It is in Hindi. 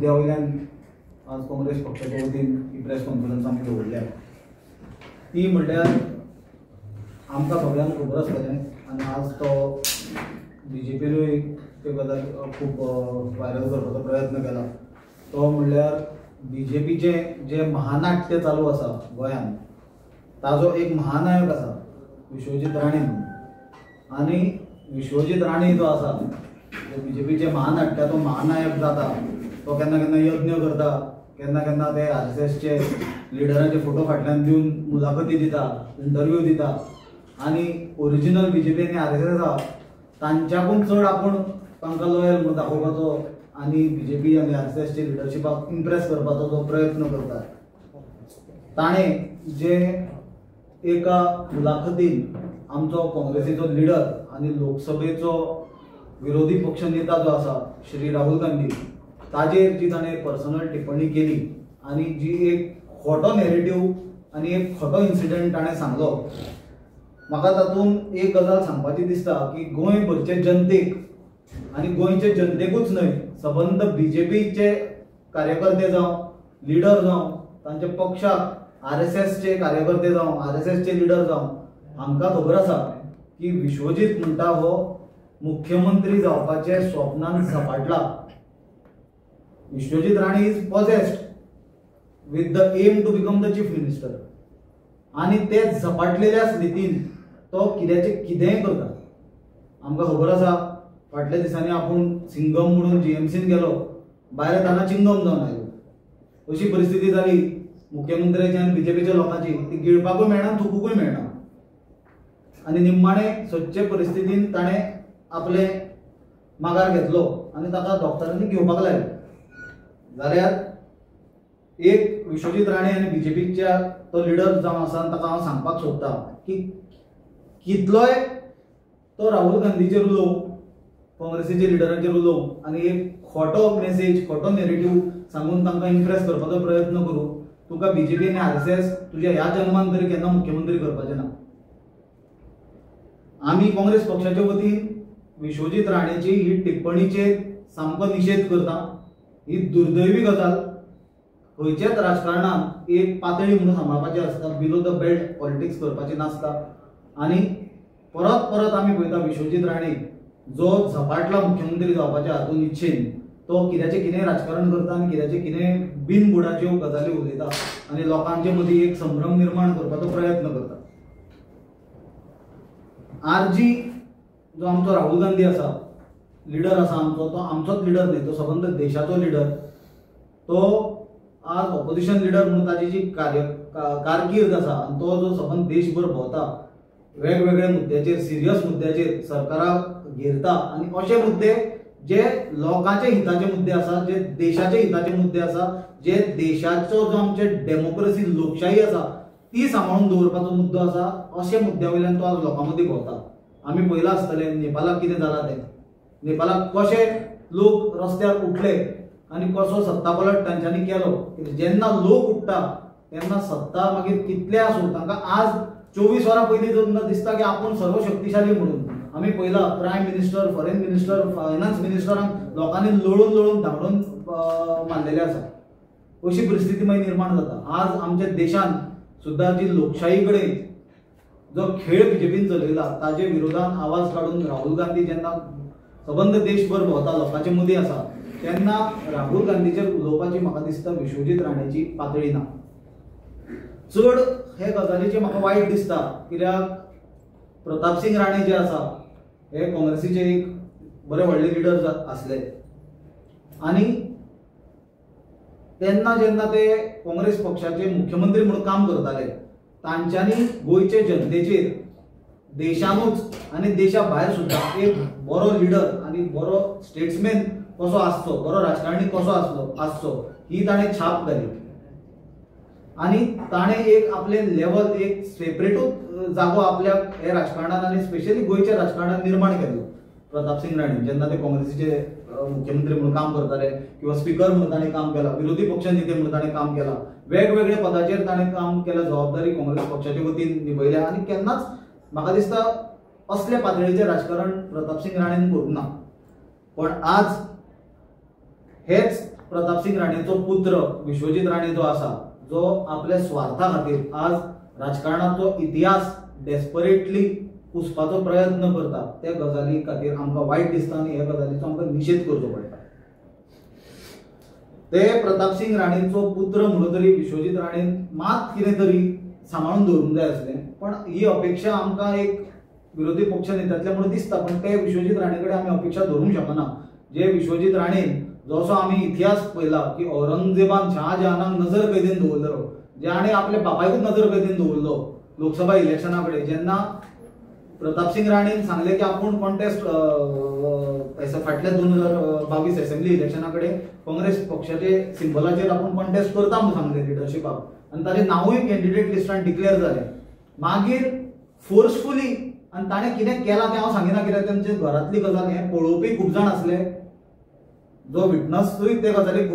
मुद्द्या वयल्यान आज काँग्रेस पक्षाच्या वतीन ही प्रेस कॉन्फरन्स आमी दवरल्या ती म्हणल्यार आमकां सगळ्यांक खबर आसतलें आनी आज तो बीजेपीनूय त्यो गजाली खूब व्हायरल करपाचो प्रयत्न केला तो म्हणल्यार बीजेपीचें जे महानाट्य चालू आसा गोंयांत ताजो एक महानायक आसा विश्वजीत राणे म्हणून आनी विश्वजीत राणे जो आसा बीजेपीचे महानाट्य तो महानायक जाता तो केन्ना केन्ना यज्ञ करता केन्ना केन्ना ते RSSचे लिडरांचे फोटो फाटल्यान दिवन मुलाखती दिता इंटरव्यू दिता आनी ओरिजिनल बीजेपी आनी RSS आसा तांच्याकून चड आपूण तांकां लॉयल म्हणून दाखोवपाचो आनी बीजेपी आनी RSSचे लिडरशिपाक इम्प्रेस करपाचो जो प्रयत्न करता ताणें जे एका मुलाखतीन आमचो काँग्रेसीचो लिडर आनी लोकसभेचो विरोधी पक्ष नेता जो आसा श्री राहुल गांधी ताजेर जी ताणें पर्सनल टिप्पणी केली आनी जी एक खोटो नॅरेटिव्ह आनी एक खोटो इन्सिडंट ताणें सांगलो म्हाका तातूंत एक गजाल सांगपाची दिसता की गोंयभरचे जनतेक आनी गोंयचे जनतेकूच न्हय सबंद बीजेपीचे कार्यकर्ते जावं लिडर जावं तांच्या पक्षाक RSSचे कार्यकर्ते जावं RSSचे लिडर जावं आमकां खबर आसा की विश्वजीत म्हणटा हो मुख्यमंत्री जावपाचे स्वप्नान झपाटला Vishwajit Rane is possessed with the aim to become the chief minister आनी ते झपाटलेल्या स्थितीन तो कित्याचे कितेंय करता आमकां खबर आसा फाटल्या दिसांनी आपूण सिंगम म्हणून GMCन गेलो भायर येताना चिंगम जावन आयलो अशी परिस्थिती जाली मुख्यमंत्र्याची आनी बीजेपीच्या लोकांची ती गिळपाकूय मेळना थुकूंकूय मेळना आनी निम्माणे सदचे परिस्थितीन ताणें आपले माघार घेतलो आनी ताका डॉक्टरांनी घेवपाक लायलो जाल्यार एक विश्वजीत राणे आनी बीजेपीच्या तो लिडर जावन आसा ताका हांव सांगपाक सोदतां की कितलोय तो राहुल गांधीचेर उलोव काँग्रेसीच्या लिडरांचेर उलोव आनी एक खोटो मेसेज खोटो नॅरेटिव्ह सांगून तांकां इम्प्रेस करपाचो प्रयत्न करूं तुका बीजेपी आनी RSS तुज्या ह्या जन्मान तरी केन्ना मुख्यमंत्री करपाचें ना आमी काँग्रेस पक्षाच्या वतीन विश्वजीत राणेची ही टिप्पणीचेर सामको निशेध करता ही दुर्दैवी गजाल खंयच्याच राजकारणात एक पातळी म्हणून सांबाळपाची आसता बिलो द बेल्ट पॉलिटिक्स करपाची नासता आनी परत परत आमी पळयता विश्वजीत राणे जो झपाटला मुख्यमंत्री जावपाच्या हातून इच्छेन तो कित्याचें कितेंय राजकारण करता आनी कित्याचें कितेंय बिनबुडाच्यो गजाली उलयता आनी लोकांचे मदीं एक संभ्रम निर्माण करपाचो प्रयत्न करता RG जो आमचो राहुल गांधी आसा लिडर आसा आमचो तो आमचोच लिडर न्ही तो सबंद देशाचो लिडर तो आज ऑपोजिशन लिडर म्हणून ताची जी कारकीर्द आसा आनी तो जो सबंद देशभर भोंवता वेगवेगळ्या मुद्द्याचेर सिरियस मुद्द्याचेर सरकाराक घेरता आनी अशे मुद्दे जे लोकांचे हिताचे मुद्दे आसा जे देशाचे हिताचे मुद्दे आसा जे देशाचो जो आमचे डेमोक्रेसी लोकशाही आसा ती सांबाळून दवरपाचो मुद्दो आसा अशे मुद्द्या वयल्यान तो आज लोकां मदीं भोंवता आमी पळयलां आसतलें नेपाळाक कितें जालां तें नेपाळाक कशे लोक रस्त्यार उठले आनी कसो सत्ता पलट तांच्यांनी केलो जेन्ना लोक उठ्ठा तेन्ना सत्ता मागीर कितले आसूं तांकां आज 24 वरां पयलीं जेन्ना दिसता की आपूण सर्वशक्तिशाली म्हणून आमी पळयलां prime minister foreign minister finance मिनिस्टरांक लोकांनी लळून धांवडून मारलेले आसा अशी परिस्थिती मागीर निर्माण जाता आज आमच्या देशान सुद्दां जी लोकशाही कडेन जो खेळ बीजेपीन चलयला ताजे विरोधान आवाज काडून राहुल गांधी जेन्ना सबंद देशभर भोंवता लोकांचे मदीं आसा तेन्ना राहुल गांधीचेर उलोवपाची म्हाका दिसता विश्वजीत राणेची पातळी ना चड हे गजालीचे म्हाका वायट दिसता कित्याक प्रताप सिंग राणे जे आसा हे काँग्रेसीचे एक बरे व्हडले लिडर आसले आनी तेन्ना जेन्ना ते काँग्रेस पक्षाचे मुख्यमंत्री म्हणून काम करताले तांच्यांनी गोंयचे जनतेचेर देशानूच आनी देशा भायर सुद्दां एक बरो लिडर आनी बरो स्टेट्समॅन कसो आसचो बरो राजकारणी कसो आसचो ही ताणें छाप घाली आनी ताणें एक आपले लेवल एक सेपरेटूच जागो आपल्या हे राजकारणान आनी स्पेशली गोंयच्या राजकारणान निर्माण केल्लो प्रताप सिंग राणे जेन्ना ते काँग्रेसीचे मुख्यमंत्री म्हणून काम करताले किंवा स्पीकर म्हणून ताणें काम केलां विरोधी पक्ष नेते म्हणून ताणें काम केलां वेगवेगळ्या पदाचेर ताणें काम केलां जबाबदारी काँग्रेस पक्षाचे वतीन निभयल्या आनी केन्नाच म्हाका दिसता असल्या पातळीचें राजकारण प्रताप सिंग राणेन करूंक ना पण आज हेच प्रताप सिंग राणेचो पुत्र विश्वजीत राणे जो आसा, जो आपल्या स्वार्था खातीर आज राजकारणाचो इतिहास डेस्परेटली पुसपाचो प्रयत्न करता, त्या गजाली खातीर आमकां वायट दिसता आनी ह्या गजालीचो आमकां निशेध करचो पडटा. ते प्रताप सिंग राणेचो पुत्र म्हणून तरी विश्वजीत राणेन मात कितें तरी सांबाळून दवरूंक जाय आसलें, पण ही अपेक्षा आमकां एक विरोधी पक्ष नेत्यातल्या म्हणून दिसता, पण ते विश्वजीत राणे कडेन आमी अपेक्षा धरूंक शकना. जे विश्वजीत राणेन जसो आमी इतिहास पळयला की औरंगजेबान शहाजहानाक नजर कैदेन दवरलो, ज्याणे आपल्या बापायकूच नजर कैदेन दवरलो लोकसभा इलेक्शना कडेन. जेन्ना प्रताप सिंग राणेन सांगले की आपूण कॉन्टेस्ट फाटल्या 2022 असेंब्ली इलेक्शना कडेन काँग्रेस पक्षाचे सिंबलाचेर आपूण कॉन्टेस्ट करता म्हणून सांगले लिडरशिपाक, आनी ताचें नांवूय कॅन्डिडेट लिस्टान डिक्लेअर जालें. मागीर फोर्सफुली आनी ताणें कितें केलां तें हांव सांगिना, कित्याक तांचे घरांतली गजाल हें पळोवपी खूब जाण आसले, जो विटनसूय ते गजालीक